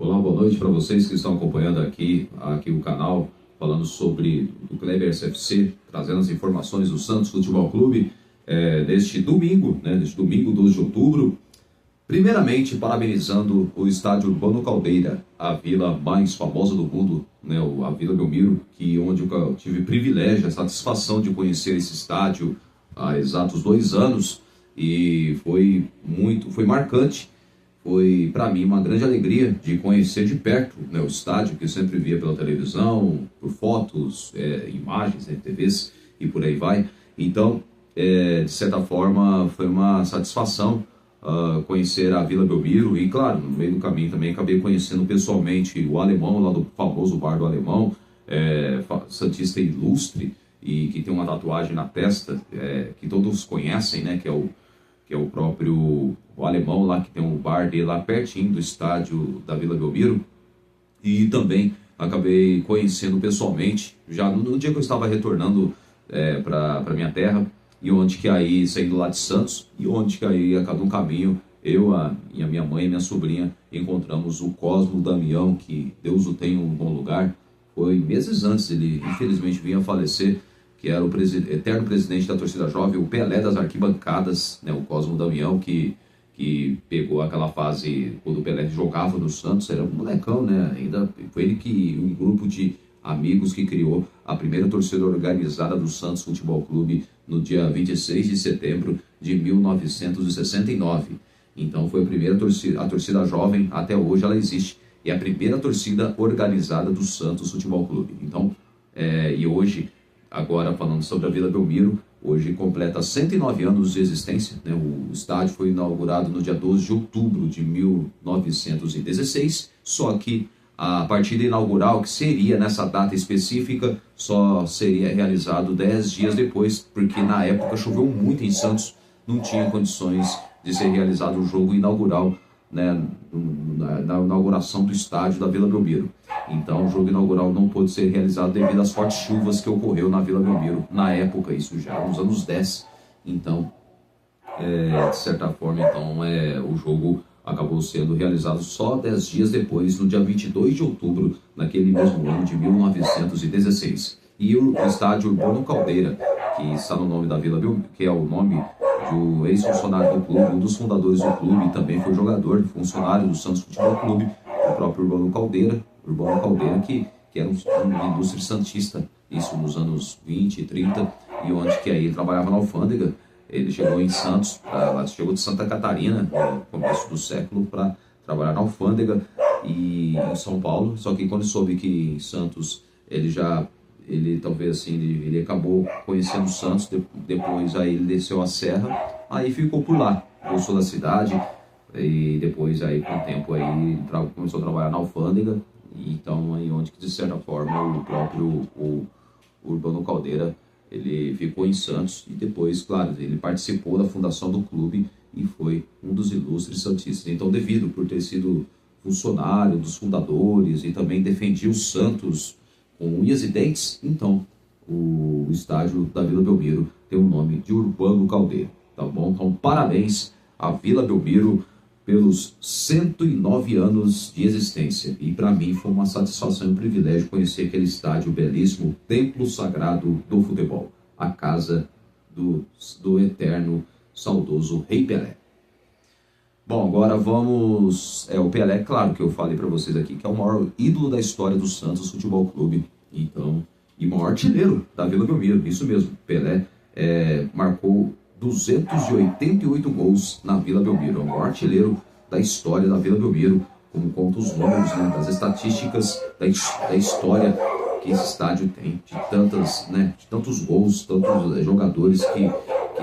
Olá, boa noite para vocês que estão acompanhando aqui o canal, falando sobre o Kleber SFC, trazendo as informações do Santos Futebol Clube deste domingo, deste domingo 12 de outubro. Primeiramente, parabenizando o Estádio Urbano Caldeira, a vila mais famosa do mundo, a Vila Belmiro, onde eu tive privilégio, a satisfação de conhecer esse estádio há exatos 2 anos, e foi marcante. Foi para mim uma grande alegria de conhecer de perto o estádio, que eu sempre via pela televisão, por fotos, imagens, TVs e por aí vai. Então, de certa forma, foi uma satisfação conhecer a Vila Belmiro. E claro, no meio do caminho também acabei conhecendo pessoalmente o Alemão, lá do famoso bar do Alemão, santista ilustre, e que tem uma tatuagem na testa, que todos conhecem, que é o próprio o Alemão, lá que tem um bar dele lá pertinho do estádio da Vila Belmiro. E também acabei conhecendo pessoalmente, já no dia que eu estava retornando para minha terra, e onde que aí, saindo lá de Santos, e onde que aí, a cada um caminho, eu, a minha mãe e minha sobrinha, encontramos o Cosmo Damião, que Deus o tenha em um bom lugar. Foi meses antes, ele infelizmente vinha a falecer, que era o eterno presidente da torcida jovem, o Pelé das arquibancadas, o Cosmo Damião, que pegou aquela fase quando o Pelé jogava no Santos, era um molecão, ainda foi ele que, um grupo de amigos que criou a primeira torcida organizada do Santos Futebol Clube no dia 26 de setembro de 1969. Então foi a torcida jovem, até hoje ela existe, e é a primeira torcida organizada do Santos Futebol Clube. Então, e hoje, agora falando sobre a Vila Belmiro, hoje completa 109 anos de existência. O estádio foi inaugurado no dia 12 de outubro de 1916, só que a partida inaugural, que seria nessa data específica, só seria realizado 10 dias depois, porque na época choveu muito em Santos, não tinha condições de ser realizado o jogo inaugural, na inauguração do estádio da Vila Belmiro. Então o jogo inaugural não pôde ser realizado devido às fortes chuvas que ocorreu na Vila Belmiro na época, isso já nos anos 10. Então, de certa forma, o jogo acabou sendo realizado só 10 dias depois, no dia 22 de outubro, naquele mesmo ano de 1916. E o estádio Urbano Caldeira, que está no nome da Vila Belmiro, que é o nome do ex-funcionário do clube, um dos fundadores do clube, e também foi jogador, funcionário do Santos Futebol Clube, o próprio Urbano Caldeira, que era um ilustre santista, isso nos anos 20 e 30, e onde que aí ele trabalhava na alfândega. Ele chegou em Santos, chegou de Santa Catarina, no começo do século, para trabalhar na alfândega e em São Paulo. Só que quando ele soube que em Santos ele acabou conhecendo Santos, depois aí ele desceu a serra, aí ficou por lá, gostou da cidade, e depois aí com o tempo aí começou a trabalhar na alfândega. Então aí onde que de certa forma o próprio Urbano Caldeira, ele ficou em Santos, e depois, claro, ele participou da fundação do clube e foi um dos ilustres santistas. Então, devido por ter sido funcionário dos fundadores e também defendia o Santos com unhas e dentes, então o estádio da Vila Belmiro tem o nome de Urbano Caldeira, tá bom? Então, parabéns à Vila Belmiro pelos 109 anos de existência. E para mim foi uma satisfação e um privilégio conhecer aquele estádio belíssimo, templo sagrado do futebol, a casa do eterno, saudoso Rei Pelé. Bom, agora vamos... o Pelé, claro que eu falei para vocês aqui, que é o maior ídolo da história do Santos Futebol Clube. Então, e maior artilheiro da Vila Belmiro, isso mesmo. Pelé marcou 288 gols na Vila Belmiro, é o maior artilheiro da história da Vila Belmiro, como conta os números, das estatísticas da história que esse estádio tem, de tantos gols, tantos jogadores que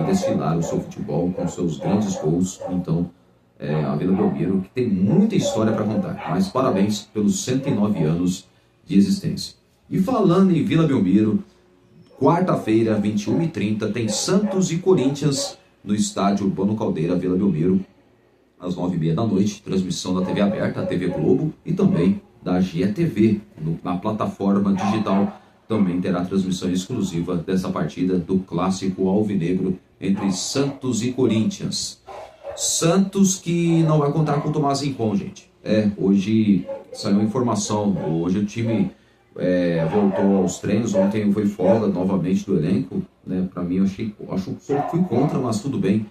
desfilaram o seu futebol com seus grandes gols. Então, a Vila Belmiro, que tem muita história para contar, mas parabéns pelos 109 anos de existência. E falando em Vila Belmiro, quarta-feira, 21h30, tem Santos e Corinthians no estádio Urbano Caldeira, Vila Belmiro, às 9h30 da noite. Transmissão da TV aberta, a TV Globo, e também da GETV, na plataforma digital. Também terá transmissão exclusiva dessa partida do clássico alvinegro entre Santos e Corinthians. Santos que não vai contar com o Tomás Rincon, gente. Hoje saiu uma informação, hoje o time voltou aos treinos, ontem foi folga novamente do elenco, né? Para mim, acho que só fui contra, mas tudo bem,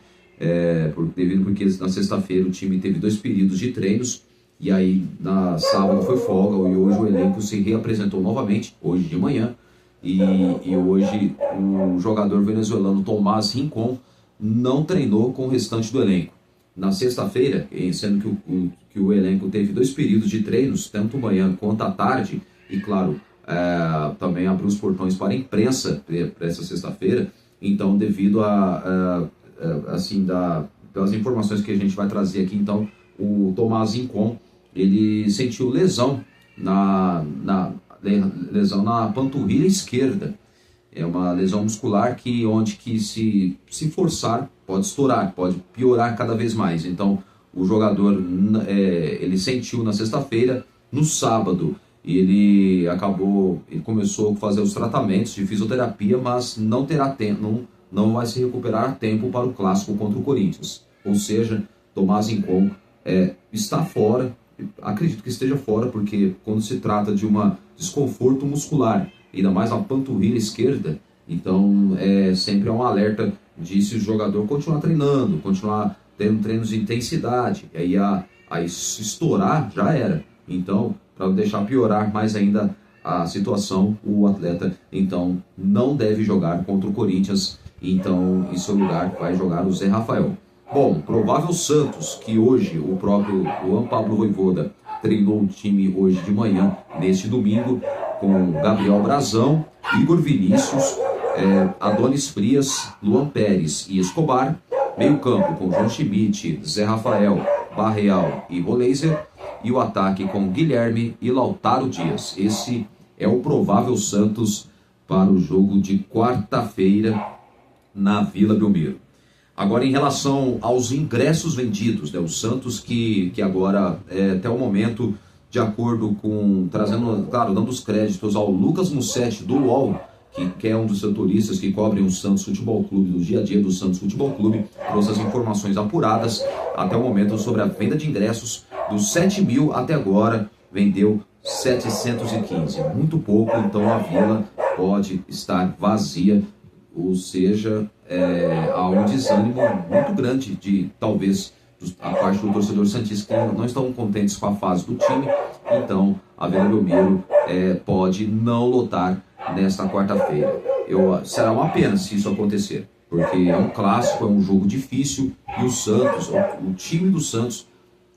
porque na sexta-feira o time teve 2 períodos de treinos, e aí na sábado foi folga, e hoje o elenco se reapresentou novamente, hoje de manhã, e hoje o jogador venezuelano Tomás Rincon não treinou com o restante do elenco. Na sexta-feira, sendo que o elenco teve 2 períodos de treinos, tanto manhã quanto à tarde, e claro, também abriu os portões para a imprensa para essa sexta-feira. Então, devido pelas informações que a gente vai trazer aqui, então, o Tomás Rincon, ele sentiu lesão lesão na panturrilha esquerda. É uma lesão muscular onde se forçar pode estourar, pode piorar cada vez mais. Então o jogador ele sentiu na sexta-feira. No sábado ele começou a fazer os tratamentos de fisioterapia, mas não terá tempo, não vai se recuperar a tempo para o clássico contra o Corinthians. Ou seja, Tomás Rincon está fora. Acredito que esteja fora, porque quando se trata de um desconforto muscular, ainda mais na panturrilha esquerda, então sempre é um alerta de se o jogador continuar treinando, continuar tendo treinos de intensidade, e aí se estourar, já era. Então, para deixar piorar mais ainda a situação, o atleta então não deve jogar contra o Corinthians. Então, em seu lugar vai jogar o Zé Rafael. Bom, provável Santos, que hoje o próprio Juan Pablo Vojvoda treinou o time hoje de manhã, neste domingo, com Gabriel Brazão, Igor Vinícius, Adonis Frias, Luan Pérez e Escobar. Meio campo com João Schmidt, Zé Rafael, Barreal e Roleiser. E o ataque com Guilherme e Lautaro Dias. Esse é o provável Santos para o jogo de quarta-feira na Vila Belmiro. Agora, em relação aos ingressos vendidos, né, o Santos que agora, até o momento, de acordo com, trazendo, claro, dando os créditos ao Lucas Mussetti do UOL, que é um dos setoristas que cobrem o Santos Futebol Clube, do dia a dia do Santos Futebol Clube, trouxe as informações apuradas até o momento sobre a venda de ingressos. Dos 7 mil até agora, vendeu 715, muito pouco, então a Vila pode estar vazia, ou seja, há um desânimo muito grande de, talvez, a parte do torcedor santista que não estão contentes com a fase do time. Então a Vila Belmiro pode não lotar nesta quarta-feira. Será uma pena se isso acontecer, porque é um clássico, é um jogo difícil, e o Santos, o time do Santos,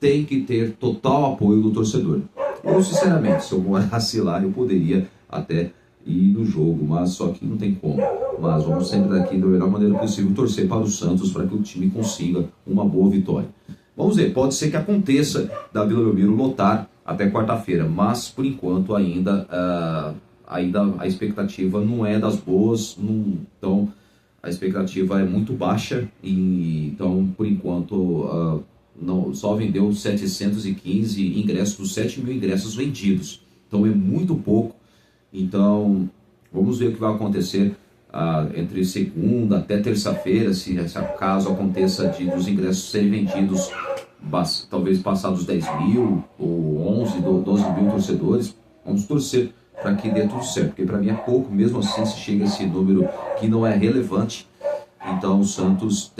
tem que ter total apoio do torcedor. Eu, sinceramente, se eu morasse lá, eu poderia até ir no jogo, mas só que não tem como. Mas vamos sempre daqui da melhor maneira possível torcer para o Santos, para que o time consiga uma boa vitória. Vamos ver, pode ser que aconteça da Vila Belmiro lotar até quarta-feira, mas por enquanto ainda a expectativa não é das boas, então a expectativa é muito baixa, e então por enquanto só vendeu 715 ingressos dos 7 mil ingressos vendidos, então é muito pouco. Então vamos ver o que vai acontecer entre segunda até terça-feira, se caso aconteça dos ingressos serem vendidos, talvez passados 10 mil ou 11, 12 mil torcedores. Vamos torcer para que dê tudo certo, porque para mim é pouco, mesmo assim se chega a esse número que não é relevante. Então o Santos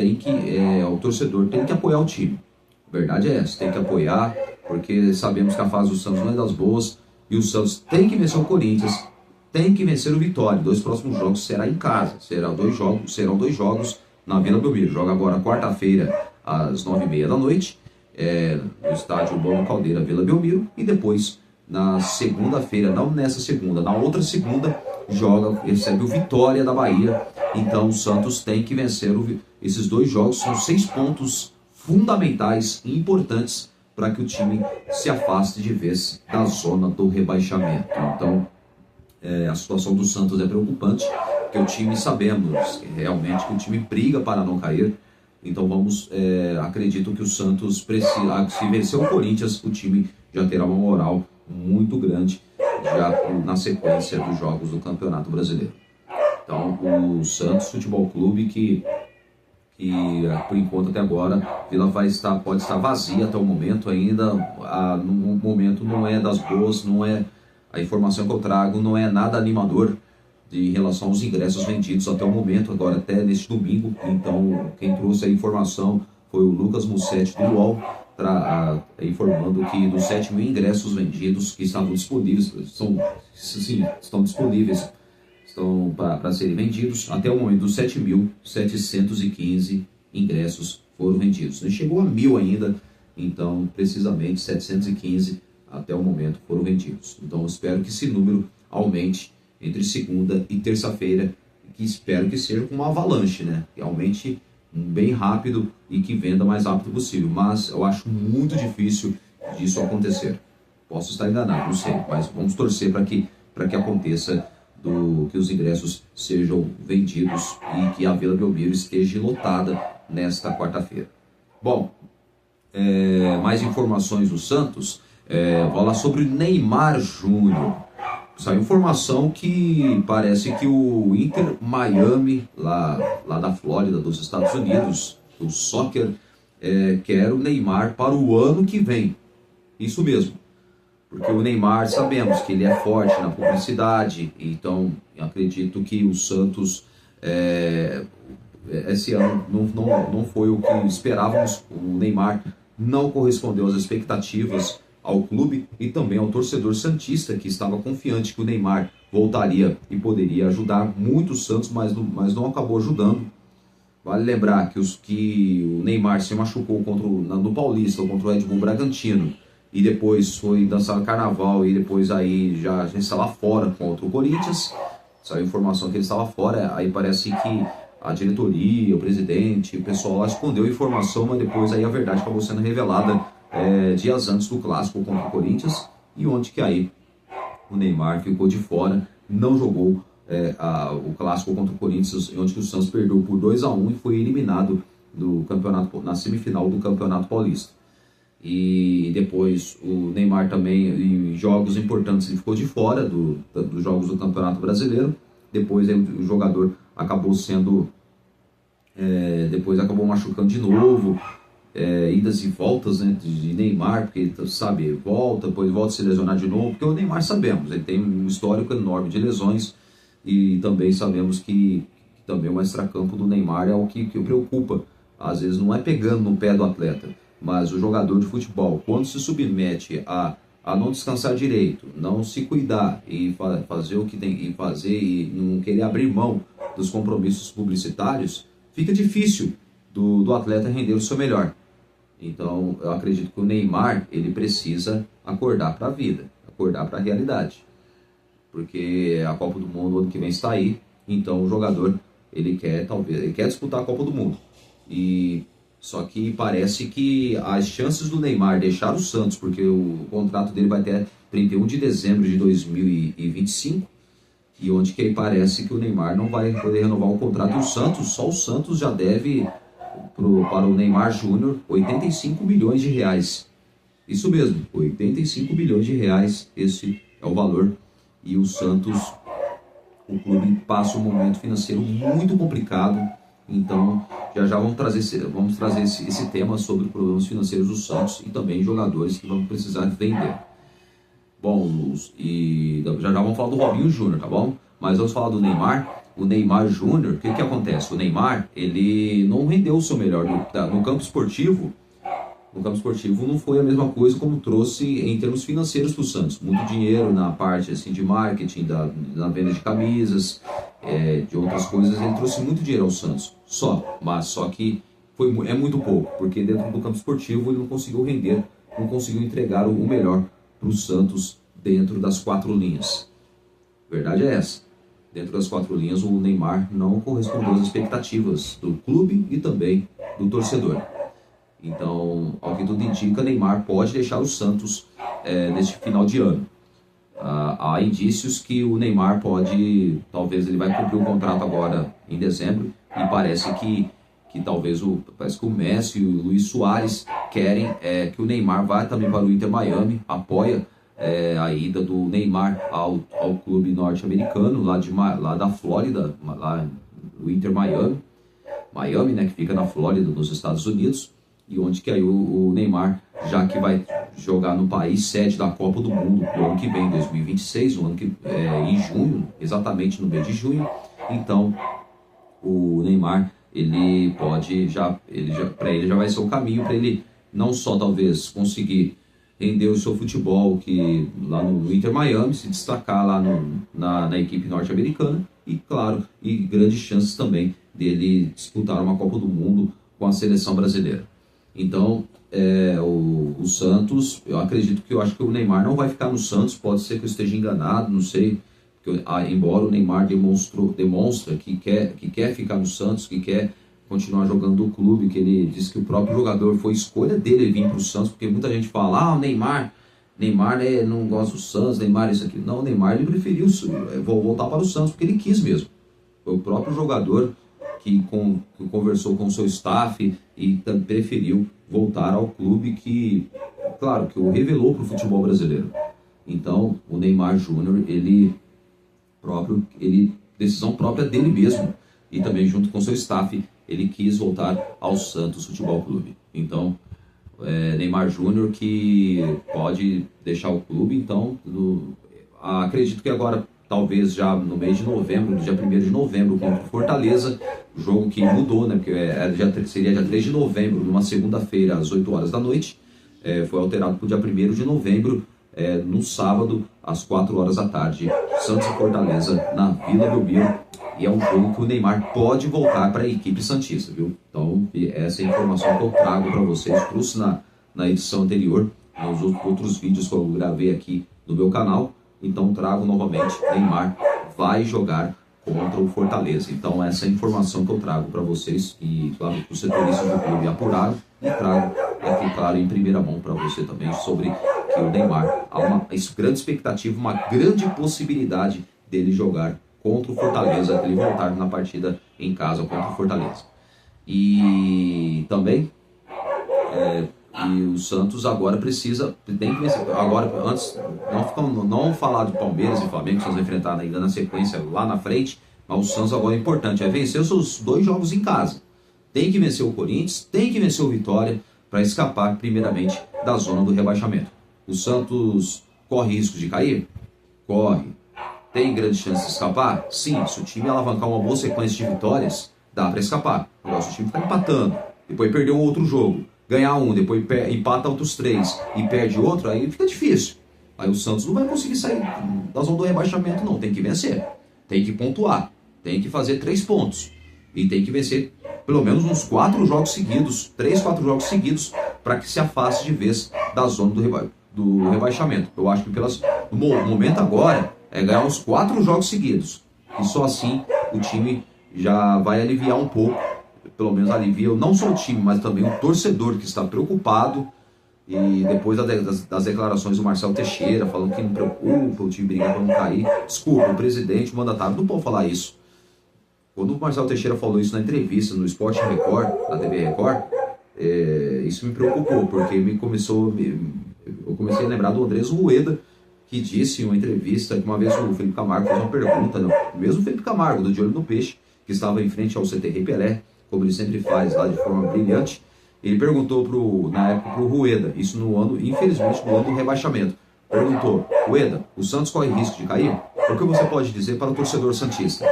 o torcedor tem que apoiar o time, a verdade é essa, tem que apoiar, porque sabemos que a fase do Santos não é das boas, e o Santos tem que vencer o Corinthians, tem que vencer o Vitória. 2 próximos jogos será em casa, serão 2 jogos na Vila Belmiro. Joga agora quarta-feira às 9h30 da noite, no estádio Bono Caldeira, Vila Belmiro, e depois na segunda-feira, não nessa segunda, na outra segunda, recebe o Vitória da Bahia. Então o Santos tem que vencer esses 2 jogos, são 6 pontos fundamentais e importantes para que o time se afaste de vez da zona do rebaixamento. Então a situação do Santos é preocupante, porque o time, sabemos realmente que o time briga para não cair. Então acredito que o Santos precisa, se vencer o Corinthians, o time já terá uma moral muito grande já na sequência dos jogos do Campeonato Brasileiro. Então o Santos Futebol Clube que E por enquanto até agora a Vila pode estar vazia até o momento ainda. No momento não é das boas, não é a informação que eu trago, não é nada animador em relação aos ingressos vendidos até o momento, agora até neste domingo. Então quem trouxe a informação foi o Lucas Mussetti do UOL, informando que dos 7 mil ingressos vendidos que estavam disponíveis, estão disponíveis, estão para serem vendidos, até o momento dos 7.715 ingressos foram vendidos. Não chegou a 1.000 ainda, então precisamente 715 até o momento foram vendidos. Então eu espero que esse número aumente entre segunda e terça-feira, que espero que seja com uma avalanche, né? Que aumente bem rápido e que venda o mais rápido possível. Mas eu acho muito difícil disso acontecer. Posso estar enganado, não sei, mas vamos torcer para que aconteça, que os ingressos sejam vendidos e que a Vila Belmiro esteja lotada nesta quarta-feira. Bom, mais informações do Santos. Vou falar sobre o Neymar Júnior. Saiu informação que parece que o Inter Miami, lá da Flórida, dos Estados Unidos, do soccer, quer o Neymar para o ano que vem. Isso mesmo. Porque o Neymar, sabemos que ele é forte na publicidade, então acredito que o Santos, esse ano, não foi o que esperávamos. O Neymar não correspondeu às expectativas ao clube e também ao torcedor santista, que estava confiante que o Neymar voltaria e poderia ajudar muito o Santos, mas não acabou ajudando. Vale lembrar que o Neymar se machucou no Paulista contra o Red Bull Bragantino e depois foi dançar carnaval e depois aí já estava fora contra o Corinthians. Saiu a informação que ele estava fora, aí parece que a diretoria, o presidente, o pessoal lá escondeu a informação, mas depois aí a verdade acabou sendo revelada dias antes do clássico contra o Corinthians, e onde que aí o Neymar ficou de fora, não jogou o clássico contra o Corinthians, onde que o Santos perdeu por 2-1 e foi eliminado do campeonato, na semifinal do Campeonato Paulista. E depois o Neymar também, em jogos importantes, ele ficou de fora dos jogos do Campeonato Brasileiro. Depois o jogador acabou depois acabou machucando de novo, idas e voltas, né, de Neymar, porque ele volta, depois volta a se lesionar de novo, porque o Neymar, sabemos, ele tem um histórico enorme de lesões, e também sabemos que também o extracampo do Neymar é o que preocupa. Às vezes não é pegando no pé do atleta, mas o jogador de futebol, quando se submete a não descansar direito, não se cuidar e fazer o que tem que fazer e não querer abrir mão dos compromissos publicitários, fica difícil do atleta render o seu melhor. Então eu acredito que o Neymar, ele precisa acordar para a vida, acordar para a realidade, porque a Copa do Mundo ano que vem está aí. Então o jogador, ele quer disputar a Copa do Mundo, e só que parece que as chances do Neymar deixar o Santos, porque o contrato dele vai até 31 de dezembro de 2025, e onde que parece que o Neymar não vai poder renovar o contrato do Santos. Só o Santos já deve para o Neymar Júnior 85 milhões de reais. Isso mesmo, 85 milhões de reais, esse é o valor. E o Santos, o clube, passa um momento financeiro muito complicado. Então já vamos trazer esse tema sobre os problemas financeiros do Santos e também jogadores que vão precisar vender. Bom, e já vamos falar do Robinho Júnior, tá bom? Mas vamos falar do Neymar. O Neymar Júnior, o que acontece? O Neymar, ele não rendeu o seu melhor no campo esportivo. No campo esportivo não foi a mesma coisa como trouxe em termos financeiros para o Santos. Muito dinheiro na parte assim, de marketing, na venda de camisas, de outras coisas. Ele trouxe muito dinheiro ao Santos. Só que é muito pouco, porque dentro do campo esportivo ele não conseguiu render, não conseguiu entregar o melhor para o Santos dentro das 4 linhas. A verdade é essa. Dentro das 4 linhas, o Neymar não correspondeu às expectativas do clube e também do torcedor. Então, ao que tudo indica, Neymar pode deixar o Santos neste final de ano. Há indícios que o Neymar talvez ele vai cumprir o contrato agora em dezembro, e parece que talvez parece que o Messi e o Luis Suárez querem que o Neymar vá também para o Inter Miami, apoia a ida do Neymar ao clube norte-americano, lá da Flórida, lá o Inter Miami. Miami, né, que fica na Flórida, nos Estados Unidos, e onde que aí o Neymar, já que vai jogar no país sede da Copa do Mundo no ano que vem, 2026, no ano que, em junho, exatamente no mês de junho. Então, o Neymar, ele pode para ele já vai ser o caminho para ele não só talvez conseguir render o seu futebol que lá no Inter Miami, se destacar lá na equipe norte-americana e claro, e grandes chances também dele disputar uma Copa do Mundo com a seleção brasileira. Então, o Santos, eu acho que o Neymar não vai ficar no Santos, pode ser que eu esteja enganado, não sei, porque, embora o Neymar demonstra que quer ficar no Santos, que quer continuar jogando no clube, que ele disse que o próprio jogador foi escolha dele vir para o Santos, porque muita gente fala, o Neymar não gosta do Santos, Neymar isso aqui. Não, o Neymar ele preferiu voltar para o Santos, porque ele quis mesmo. Foi o próprio jogador que conversou com o seu staff e preferiu voltar ao clube que, claro, que o revelou para o futebol brasileiro. Então, o Neymar Júnior, decisão própria dele mesmo, e também junto com seu staff, ele quis voltar ao Santos Futebol Clube. Então, Neymar Júnior que pode deixar o clube, então, acredito que agora, talvez já no mês de novembro, no dia 1º de novembro, contra o Fortaleza, jogo que mudou, né, porque seria dia 3 de novembro, numa segunda-feira, às 8 horas da noite, foi alterado para o dia 1º de novembro, no sábado, às 4 horas da tarde, Santos e Fortaleza, na Vila Belmiro, e é um jogo que o Neymar pode voltar para a equipe santista, viu? Então, essa é a informação que eu trago para vocês, trouxe na edição anterior, nos outros vídeos que eu gravei aqui no meu canal. Então trago novamente, Neymar vai jogar contra o Fortaleza. Então essa é a informação que eu trago para vocês e claro, os setoristas do clube apuraram e trago aqui, claro, em primeira mão para você também sobre que o Neymar, há uma grande expectativa, uma grande possibilidade dele jogar contra o Fortaleza, ele voltar na partida em casa contra o Fortaleza. E também e o Santos agora tem que vencer. Agora, antes, não falar de Palmeiras e Flamengo, que vocês vão enfrentar ainda na sequência lá na frente, mas o Santos agora é importante, vencer os seus 2 jogos em casa. Tem que vencer o Corinthians, tem que vencer o Vitória, para escapar, primeiramente, da zona do rebaixamento. O Santos corre risco de cair? Corre. Tem grande chance de escapar? Sim, se o time alavancar uma boa sequência de vitórias, dá para escapar. Agora, se o time ficar empatando, depois perder um outro jogo, ganhar um, depois empata outros 3 e perde outro, aí fica difícil. Aí o Santos não vai conseguir sair da zona do rebaixamento, não. Tem que vencer, tem que pontuar, tem que fazer 3 pontos. E tem que vencer pelo menos uns 4 jogos seguidos, 3, 4 jogos seguidos, para que se afaste de vez da zona do rebaixamento. Eu acho que no momento agora é ganhar uns 4 jogos seguidos. E só assim o time já vai aliviar um pouco. Pelo menos alivia não só o time, mas também o torcedor que está preocupado. E depois das declarações do Marcelo Teixeira, falando que não preocupa o time brigar para não cair. Desculpa, o presidente, o mandatário, não pode falar isso. Quando o Marcelo Teixeira falou isso na entrevista no Sport Record, na TV Record, isso me preocupou, porque eu comecei a lembrar do Andrés Rueda, que disse em uma entrevista que uma vez o Felipe Camargo fez uma pergunta, mesmo o Felipe Camargo, do De Olho no Peixe, que estava em frente ao CT Rei Pelé, como ele sempre faz lá de forma brilhante, ele perguntou na época para o Rueda, isso infelizmente no ano do rebaixamento, perguntou: Rueda, o Santos corre risco de cair? O que você pode dizer para o torcedor santista?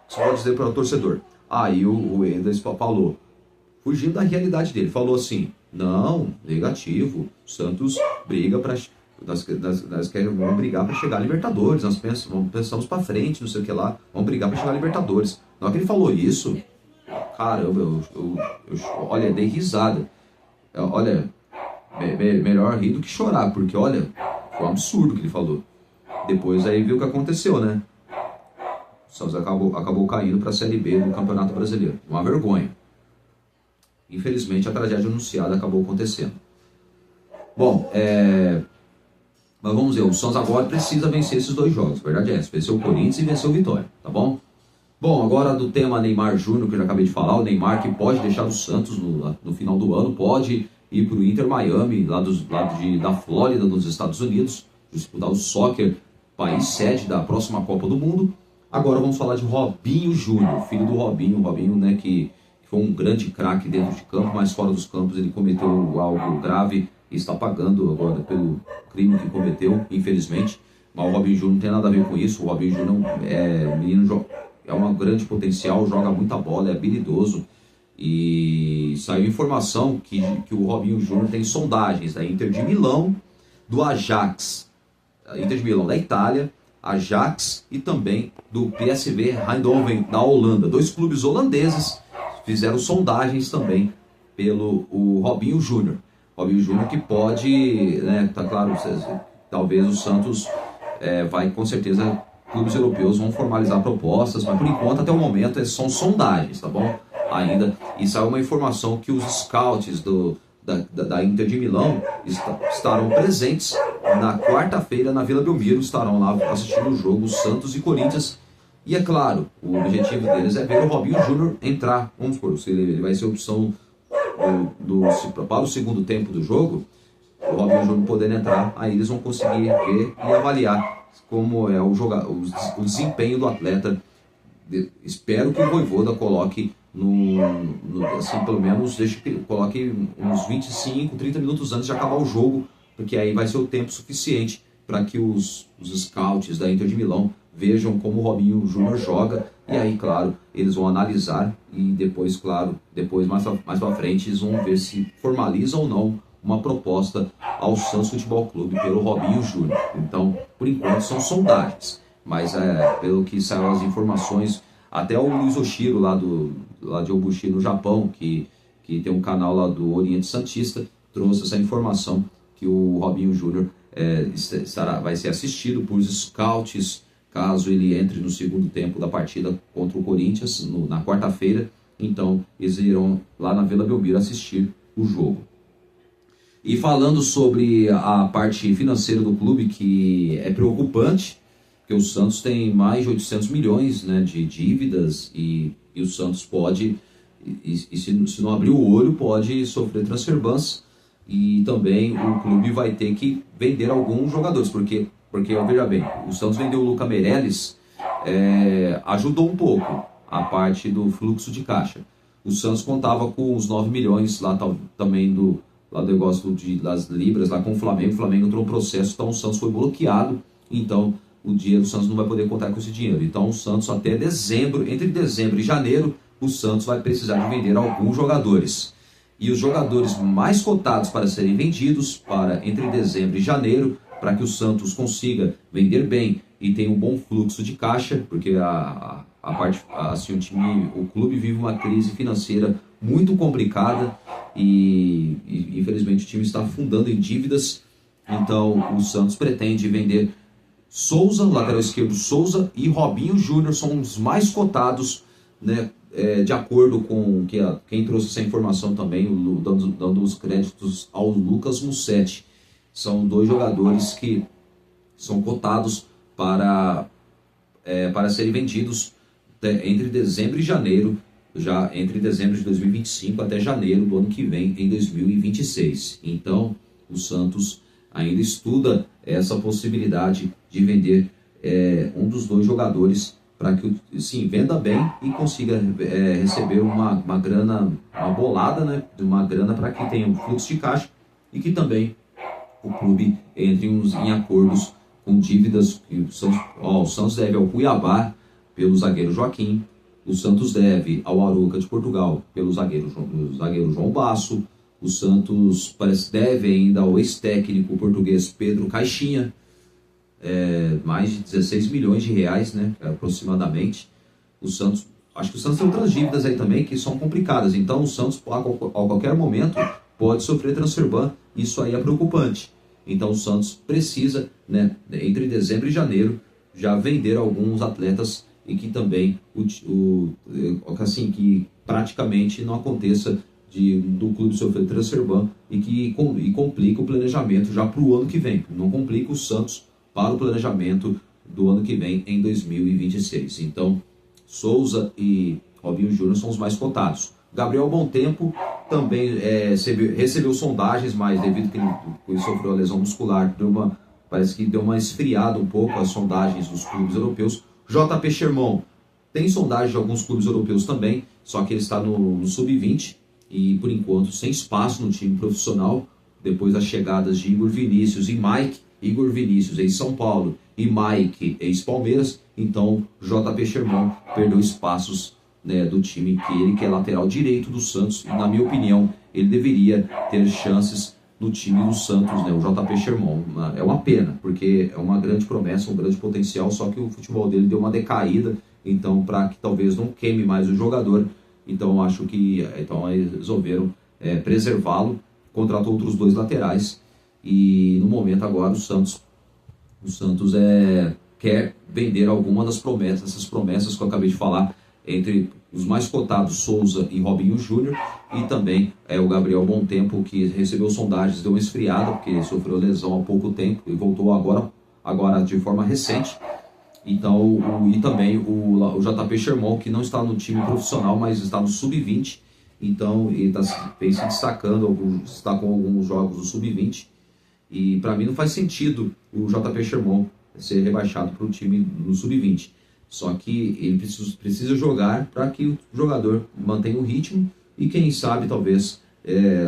Você pode dizer para o torcedor? Aí o Rueda falou, fugindo da realidade dele, falou assim: não, negativo, o Santos briga para... Nós vamos brigar para chegar a Libertadores, nós pensamos para frente, não sei o que lá, vamos brigar para chegar a Libertadores. Na hora que ele falou isso, caramba, olha, dei risada. Olha, melhor rir do que chorar, porque olha, foi um absurdo o que ele falou. Depois aí viu o que aconteceu, né? O Santos acabou caindo para a Série B do Campeonato Brasileiro. Uma vergonha. Infelizmente a tragédia anunciada acabou acontecendo. Bom, mas vamos ver, o Santos agora precisa vencer esses 2 jogos, a verdade é essa, vencer o Corinthians e vencer o Vitória, tá bom? Bom, agora do tema Neymar Júnior, que eu já acabei de falar, o Neymar que pode deixar o Santos no final do ano, pode ir para o Inter Miami, lá da Flórida, nos Estados Unidos, disputar o soccer, país sede da próxima Copa do Mundo. Agora vamos falar de Robinho Júnior, filho do Robinho, né, que foi um grande craque dentro de campo, mas fora dos campos ele cometeu algo grave e está pagando agora pelo crime que cometeu, infelizmente. Mas o Robinho Júnior não tem nada a ver com isso. O Robinho Júnior é um menino, é um grande potencial, joga muita bola, é habilidoso. E saiu informação que o Robinho Júnior tem sondagens da Inter de Milão, do Ajax, Inter de Milão da Itália, Ajax e também do PSV Eindhoven da Holanda. 2 clubes holandeses fizeram sondagens também pelo o Robinho Júnior. Robinho Júnior que pode, né, tá claro, talvez o Santos vai, com certeza, clubes europeus vão formalizar propostas, mas por enquanto, até o momento, são sondagens, tá bom? Ainda, e saiu uma informação que os scouts da Inter de Milão estarão presentes na quarta-feira na Vila Belmiro, estarão lá assistindo o jogo Santos e Corinthians. E é claro, o objetivo deles é ver o Robinho Júnior entrar. Vamos supor, se ele vai ser opção para o segundo tempo do jogo, o Robinho Júnior podendo entrar, aí eles vão conseguir ver e avaliar como é o desempenho do atleta. Espero que o Vojvoda coloque assim, pelo menos coloque uns 25, 30 minutos antes de acabar o jogo, porque aí vai ser o tempo suficiente para que os scouts da Inter de Milão vejam como o Robinho Júnior joga, e aí, claro, eles vão analisar e depois, claro, mais para frente, eles vão ver se formalizam ou não uma proposta ao Santos Futebol Clube pelo Robinho Júnior. Então, por enquanto, são sondagens, mas pelo que saíram as informações, até o Luiz Oshiro, lá de Obuchi, no Japão, que tem um canal lá do Oriente Santista, trouxe essa informação que o Robinho Júnior vai ser assistido por scouts, caso ele entre no segundo tempo da partida contra o Corinthians, na quarta-feira. Então, eles irão lá na Vila Belmiro assistir o jogo. E falando sobre a parte financeira do clube, que é preocupante, porque o Santos tem mais de 800 milhões, né, de dívidas, e o Santos pode, se não abrir o olho, pode sofrer transfer bans, e também o clube vai ter que vender alguns jogadores, porque veja bem, o Santos vendeu o Lucas Meirelles, ajudou um pouco a parte do fluxo de caixa. O Santos contava com os 9 milhões lá também do negócio das libras lá com o Flamengo entrou no processo, então o Santos foi bloqueado, então o dinheiro do Santos não vai poder contar com esse dinheiro. Então o Santos até dezembro, entre dezembro e janeiro, o Santos vai precisar de vender alguns jogadores. E os jogadores mais cotados para serem vendidos entre dezembro e janeiro, para que o Santos consiga vender bem e tenha um bom fluxo de caixa, porque assim, o clube vive uma crise financeira muito complicada e infelizmente o time está afundando em dívidas. Então o Santos pretende vender Souza, lateral esquerdo Souza, e Robinho Júnior são os mais cotados, né, de acordo com quem trouxe essa informação também, dando os créditos ao Lucas Musetti. São 2 jogadores que são cotados para serem vendidos entre dezembro e janeiro, já entre dezembro de 2025 até janeiro do ano que vem, em 2026. Então, o Santos ainda estuda essa possibilidade de vender um dos 2 jogadores para que, sim, venda bem e consiga receber uma grana, uma bolada, né, uma grana para que tenha um fluxo de caixa e que também o clube entre em acordos com dívidas. O Santos deve ao Cuiabá pelo zagueiro Joaquim, o Santos deve ao Arouca de Portugal pelo zagueiro João Basso, o Santos deve ainda ao ex-técnico português Pedro Caixinha, mais de 16 milhões de reais, né, aproximadamente. Acho que o Santos tem outras dívidas aí também que são complicadas, então o Santos a qualquer momento pode sofrer transfer ban. Isso aí é preocupante. Então o Santos precisa, né, entre dezembro e janeiro, já vender alguns atletas e que também assim, que praticamente não aconteça do clube sofrer transfer ban e complica o planejamento já para o ano que vem. Não complica o Santos para o planejamento do ano que vem, em 2026. Então, Souza e Robinho Júnior são os mais cotados. Gabriel Bom Tempo também recebeu sondagens, mas devido que ele sofreu a lesão muscular, parece que deu uma esfriada um pouco as sondagens dos clubes europeus. JP Sherman Tem sondagem de alguns clubes europeus também, só que ele está no sub-20 e, por enquanto, sem espaço no time profissional, depois das chegadas de Igor Vinícius e Mike. Igor Vinícius, ex-São Paulo, e Mike, ex-Palmeiras. Então, JP Sherman perdeu espaços, né, do time que é lateral direito do Santos. E, na minha opinião, ele deveria ter chances no time do Santos, né, o JP Sherman. É uma pena, porque é uma grande promessa, um grande potencial, só que o futebol dele deu uma decaída. Então, para que talvez não queime mais o jogador, então acho que eles resolveram preservá-lo. Contratou outros 2 laterais e no momento agora o Santos quer vender alguma das promessas, essas promessas que eu acabei de falar, entre os mais cotados, Souza e Robinho Júnior, e também o Gabriel Montempo, que recebeu sondagens, deu uma esfriada, porque sofreu lesão há pouco tempo e voltou agora de forma recente. Então, e também o JP Sherman, que não está no time profissional, mas está no sub-20. Então, ele vem se destacando, está com alguns jogos do sub-20. E para mim não faz sentido o JP Sherman ser rebaixado para o time no sub-20. Só que ele precisa jogar para que o jogador mantenha o ritmo e quem sabe talvez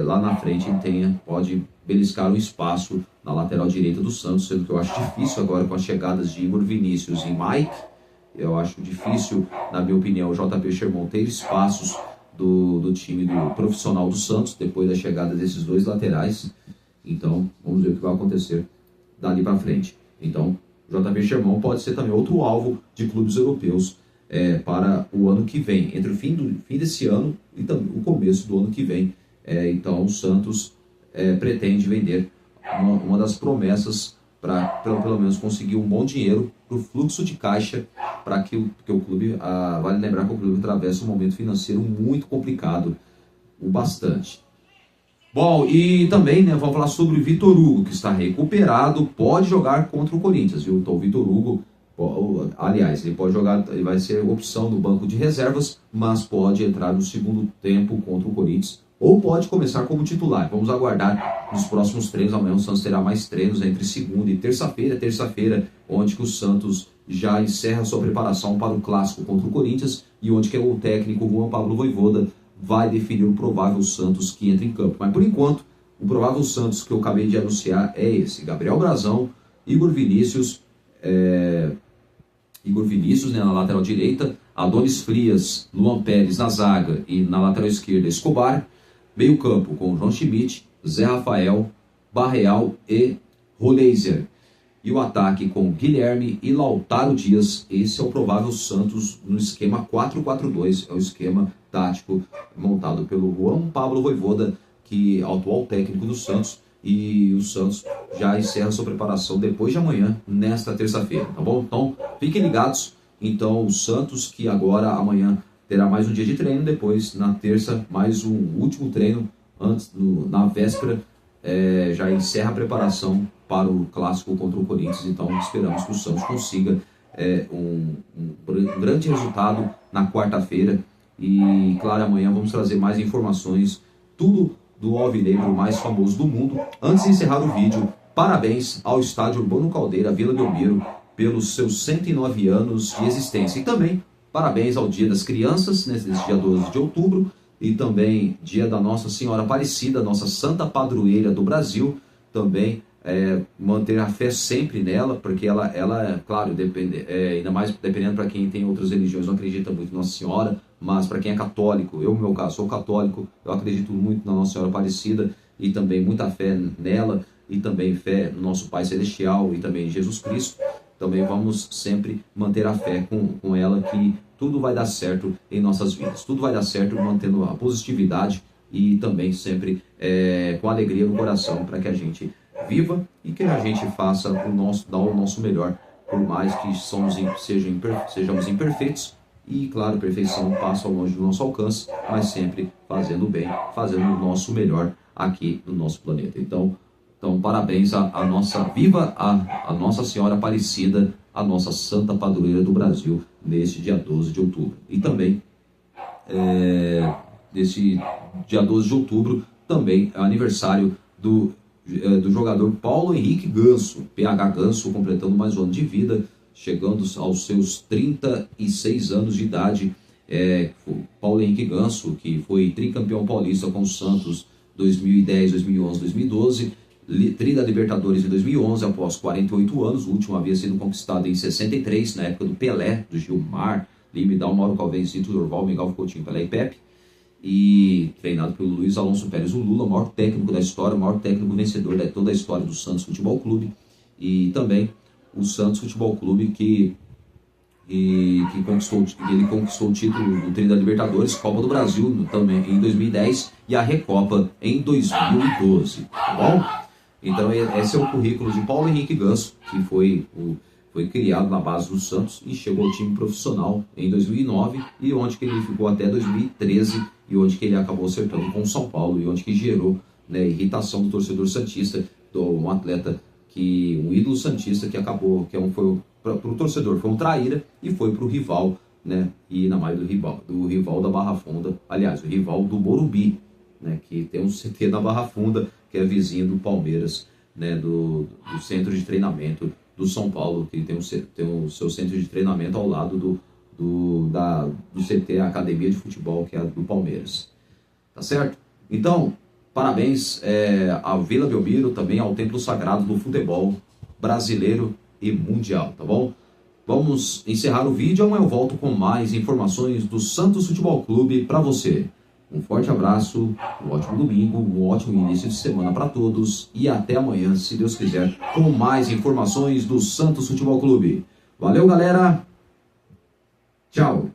lá na frente ele pode beliscar um espaço na lateral direita do Santos, sendo que eu acho difícil agora com as chegadas de Igor Vinícius e Mike. Eu acho difícil, na minha opinião, o JP Sherman ter espaços do time do profissional do Santos depois da chegada desses 2 laterais. Então, vamos ver o que vai acontecer dali para frente. Então, o JP Sherman pode ser também outro alvo de clubes europeus para o ano que vem, entre o fim desse ano e também o começo do ano que vem. Então, o Santos pretende vender uma das promessas para pelo menos conseguir um bom dinheiro para o fluxo de caixa, para que o clube, vale lembrar que o clube atravessa um momento financeiro muito complicado, o bastante. Bom, e também, né, vamos falar sobre o Vitor Hugo, que está recuperado, pode jogar contra o Corinthians, viu? Então o Vitor Hugo, aliás, ele pode jogar, ele vai ser opção no banco de reservas, mas pode entrar no segundo tempo contra o Corinthians, ou pode começar como titular. Vamos aguardar nos próximos treinos. Amanhã o Santos terá mais treinos entre segunda e terça-feira, onde que o Santos já encerra sua preparação para o clássico contra o Corinthians, e onde que o técnico Juan Pablo Vojvoda vai definir o provável Santos que entra em campo. Mas por enquanto, o provável Santos que eu acabei de anunciar é esse: Gabriel Brazão, Igor Vinícius, né, na lateral direita, Adonis Frias, Luan Pérez na zaga e na lateral esquerda Escobar, meio campo com João Schmidt, Zé Rafael, Barreal e Roleiser. E o ataque com Guilherme e Lautaro Dias. Esse é o provável Santos no esquema 4-4-2. É o esquema tático montado pelo Juan Pablo Vojvoda, que é o atual técnico do Santos. E o Santos já encerra sua preparação depois de amanhã, nesta terça-feira, tá bom? Então, fiquem ligados. Então, o Santos, que agora, amanhã, terá mais um dia de treino. Depois, na terça, mais um último treino. Na véspera, já encerra a preparação para o clássico contra o Corinthians. Então esperamos que o Santos consiga um grande resultado na quarta-feira. E claro, amanhã vamos trazer mais informações, tudo do alvinegro mais famoso do mundo. Antes de encerrar o vídeo, parabéns ao Estádio Urbano Caldeira, Vila Belmiro, pelos seus 109 anos de existência. E também parabéns ao Dia das Crianças, nesse dia 12 de outubro, e também dia da Nossa Senhora Aparecida, nossa santa padroeira do Brasil. Também manter a fé sempre nela, porque ela claro, ainda mais dependendo para quem tem outras religiões, não acredita muito em Nossa Senhora, mas para quem é católico, eu no meu caso sou católico, eu acredito muito na Nossa Senhora Aparecida, e também muita fé nela, e também fé no nosso Pai Celestial, e também em Jesus Cristo. Também vamos sempre manter a fé com ela, que tudo vai dar certo em nossas vidas, tudo vai dar certo mantendo a positividade e também sempre com alegria no coração, para que a gente viva e que a gente faça dar o nosso melhor, por mais que sejamos imperfeitos. E claro, perfeição passa ao longe do nosso alcance, mas sempre fazendo bem, fazendo o nosso melhor aqui no nosso planeta. Então parabéns a Nossa Senhora Aparecida, a nossa santa padroeira do Brasil, neste dia 12 de outubro. E também, nesse dia 12 de outubro, também é aniversário do jogador Paulo Henrique Ganso, PH Ganso, completando mais um ano de vida. chegando aos seus 36 anos de idade. Paulo Henrique Ganso, que foi tricampeão paulista com o Santos 2010, 2011, 2012, tri da Libertadores em 2011, após 48 anos, o último havia sido conquistado em 63, na época do Pelé, do Gilmar, Limidal, Mauro Calvez, Zito Durval, Miguel Coutinho, Pelé e Pepe, e treinado pelo Luiz Alonso Pérez, o Lula, maior técnico da história, maior técnico vencedor de toda a história do Santos Futebol Clube, e também o Santos Futebol Clube que conquistou o título do Tri da Libertadores, Copa do Brasil também em 2010 e a Recopa em 2012, tá bom? Então esse é o currículo de Paulo Henrique Ganso, que foi criado na base do Santos e chegou ao time profissional em 2009 e onde que ele ficou até 2013 e onde que ele acabou acertando com o São Paulo e onde que gerou, né, irritação do torcedor santista, um atleta um ídolo santista que acabou, foi para o torcedor foi um traíra e foi para o rival, né, e na maioria do rival da Barra Funda, aliás, o rival do Morumbi, né, que tem um CT na Barra Funda, que é vizinho do Palmeiras, né, do centro de treinamento do São Paulo, que tem o seu centro de treinamento ao lado do CT, a Academia de Futebol, que é a do Palmeiras. Tá certo? Então, parabéns à Vila Belmiro, também ao Templo Sagrado do futebol brasileiro e mundial, tá bom? Vamos encerrar o vídeo, amanhã eu volto com mais informações do Santos Futebol Clube para você. Um forte abraço, um ótimo domingo, um ótimo início de semana para todos e até amanhã, se Deus quiser, com mais informações do Santos Futebol Clube. Valeu, galera! Tchau!